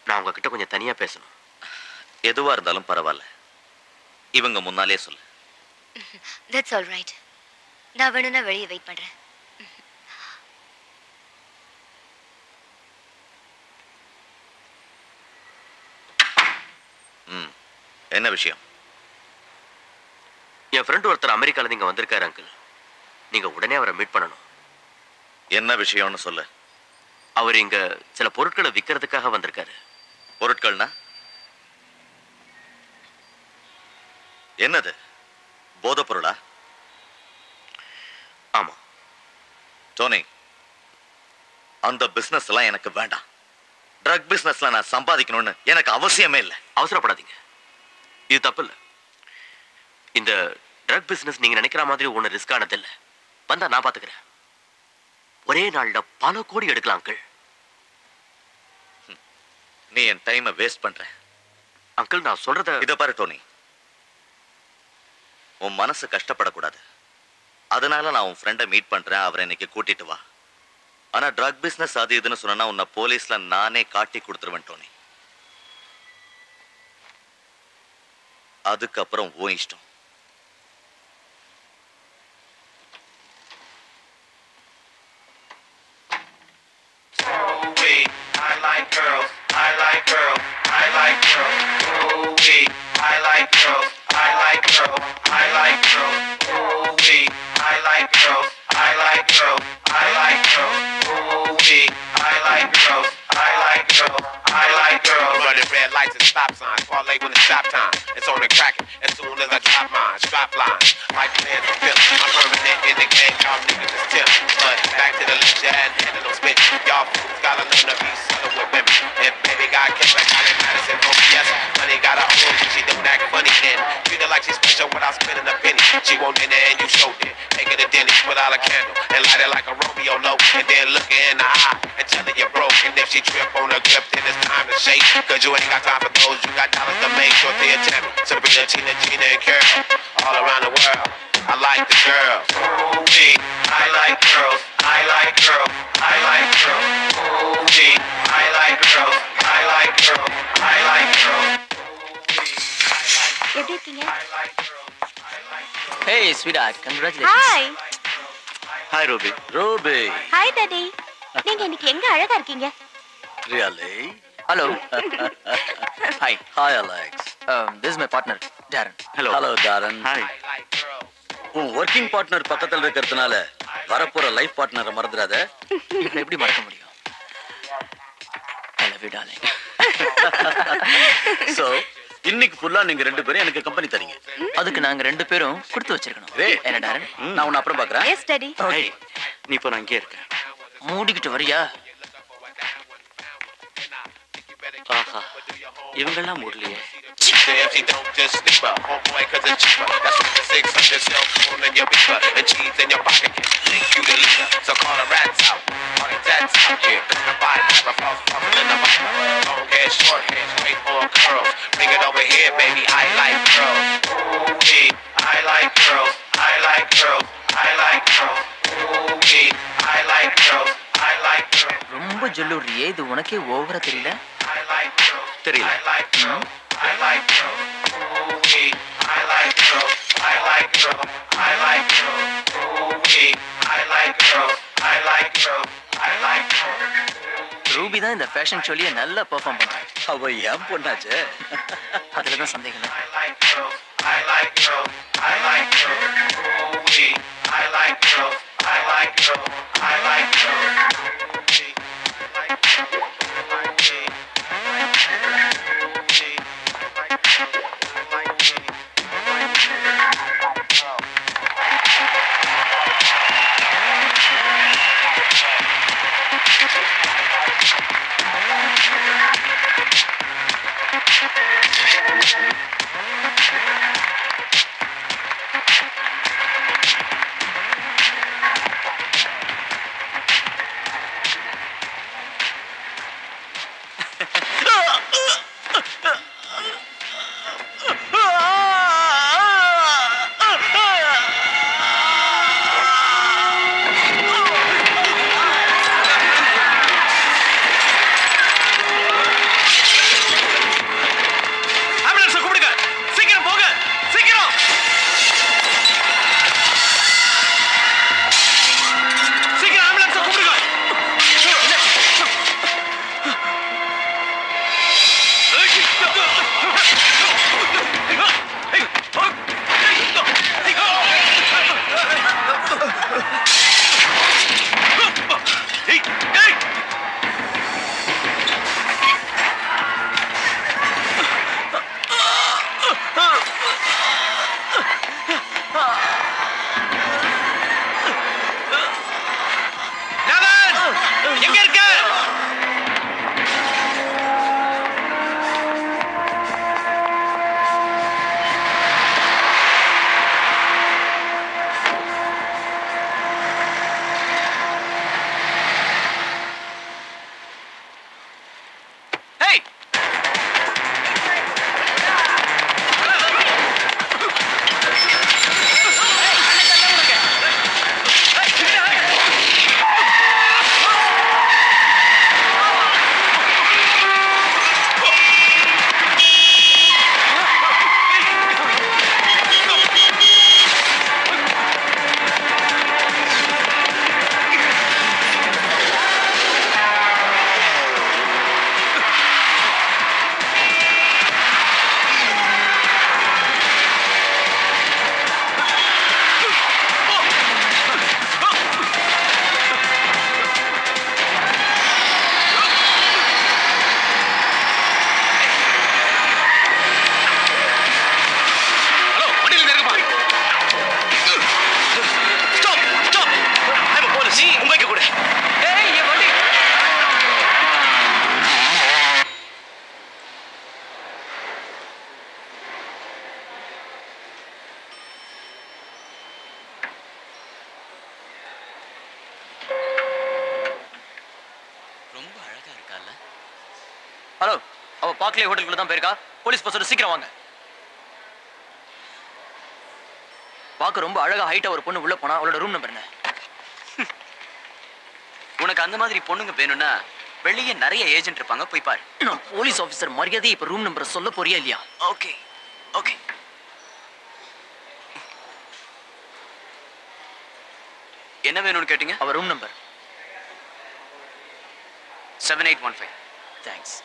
நான் உங்ககிட்ட கொஞ்சம் தனியா பேசணும். எதுவா இருந்தாலும் பரவாயில்ல, இவங்க முன்னாலே சொல்லு. That's all right. நான் வேணும்னா வெளியே வெயிட் பண்றேன். என்ன விஷயம்? என் ஃப்ரெண்ட் ஒருத்தர் அமெரிக்கால இங்க வந்திருக்காரு அங்கிள். நீங்க உடனே அவரை மீட் பண்ணணும். என்ன விஷயம்னு சொல்லு. அவர் இங்க சில பொருட்களை விற்கிறதுக்காக வந்திருக்காரு. பொருட்கள்னா என்னது? போதை பொருளா? ஆமா. டோனி, அந்த பிசினஸ் எல்லாம் எனக்கு வேண்டாம். ட்ரக் பிசினஸ்ல நான் சம்பாதிக்கணும்னு எனக்கு அவசியமே இல்லை. அவசரப்படாதீங்க, இது தப்பு இல்லை. இந்த ட்ரக் பிசினஸ் நீங்க நினைக்கிற மாதிரி ஒண்ணு ரிஸ்க் ஆனது இல்லை. வந்தா நான் பாத்துக்கிறேன். ஒரே நாள்ல பல கோடி எடுக்கலாம் அங்கிள். நீ என் டைமை வேஸ்ட் பண்ற. அங்கிள் நான் சொல்றத இத பாரு டோனி, உன் மனசு கஷ்டப்படக்கூடாது. அதனால நான் உன் ஃப்ரெண்டை மீட் பண்றேன், அவரை இன்னைக்கு கூட்டிட்டு வா. ஆனா ட்ரக் பிசினஸ் அது இதுன்னு சொன்னா உன்னை போலீஸ்ல நானே காட்டி கொடுத்துருவேன் டோனி. அதுக்கப்புறம் உன் இஷ்டம். Red lights and stop signs, parlay when it's stop time. It's on and cracking as soon as I drop mine. Strap line, like plans for pimp. I'm permanent in the game, y'all niggas is tip. But back to the left, yeah, and handle no spit. Y'all fools gotta learn to be subtle with women. And baby got kicked like Holly Madison, oh yes. Honey got a home, she don't act funny then. Treat her like she's special without spending a penny. She won't dinner and you showed it. Take her to dinner, put out a candle and light it like a Romeo low. And then look her in the eye and tell her you're broke. And if she trip on her grip, then it's time to shake. Cause you ain't got time for those, you got dollars to make. Dorothy and Tammy, Sabrina, Tina, Gina, and Carol. All around the world, I like the girls. Ooh-wee, I like girls. I like girls. I like girls. Ooh-wee, I like girls. I like girls. I like girls. எப்படி இருக்கீங்க? Hey, sweetheart, congratulations. Hi. Hi Ruby. Ruby. Hi daddy. நீங்க இன்னைக்கு எங்க அழகா இருக்கீங்க? Really? Hello. Hi. Hi Alex. This is my partner, Darren. Hello Darren. Hi. உன் working partner பக்கத்துல இருக்கிறதுனால வரப்போற லைஃப் பார்ட்னரை மறந்துடாத. இவனை எப்படி மறக்க முடியும்? I love you, darling. So, இன்னைக்கு ஃபுல்லா நீங்க ரெண்டு பேரும் எனக்கு கம்பெனி தரீங்க. அதுக்கு நாங்க ரெண்டு பேரும் கொடுத்து வச்சிருக்கணும். என்ன டாரன்? நான் உன்னை அப்புறம் பார்க்கறேன். Yes daddy. ஹேய், நீ இப்போ நான் இங்கே இருக்கேன். மூடிக்கிட்டு வரியா? ஆஹா, இவங்கெல்லாம் மூடலையே. If she don't just sleep her, homeboy, cause it's cheaper. That's why the 600 cell phone in your beeper and cheese in your pocket can link you to leader. So call the rats out, call the tats out here. Come and buy it, have a false puffin' in the mic. Long hair, short hair, straight or curls. Bring it over here, baby, I like girls. Ooh-wee, I like girls. I like girls. I like girls. Ooh-wee, I like girls. I like girls. ரொம்ப ஜொல்லுறியே, இது உனக்கே ஓவரா தெரியல? I like girls. தெரியல. I like girls. I like girls. Ooh-wee, I like girls. I like girls. I like girls. Ooh-wee, I like girls. I like girls. I like girls. Ruby தான் இந்த fashion ஷோலயே நல்லா perform பண்றாங்க. அவ ஏன் பொண்ணாச்சே? அதுல தான் சந்தேகம் இல்லை. I like girls. I like girls. I like girls. Ooh-wee, I like girls. I like girls. I like girls. Ooh-wee, I like girls. Hello, அவ பாக்லே ஹோட்டலுக்குள்ள தான் போயிருக்கா. போலீஸ் பஸ்ஸோட சீக்கிரம் வாங்க. பார்க்க ரொம்ப அழகா ஹைட்டா ஒரு பொண்ணு உள்ள போனா அவளோட ரூம் நம்பர் என்ன? உனக்கு அந்த மாதிரி பொண்ணுங்க வேணும்னா வெளியே நிறைய ஏஜென்ட் இருப்பாங்க, போய் பாரு. நான் போலீஸ் ஆபீசர் மரியாதை இப்ப ரூம் நம்பர் சொல்ல போறியா இல்லையா? Okay okay. என்ன வேணும்னு கேட்டீங்க? அவ ரூம் நம்பர் 7815. தேங்க்ஸ்.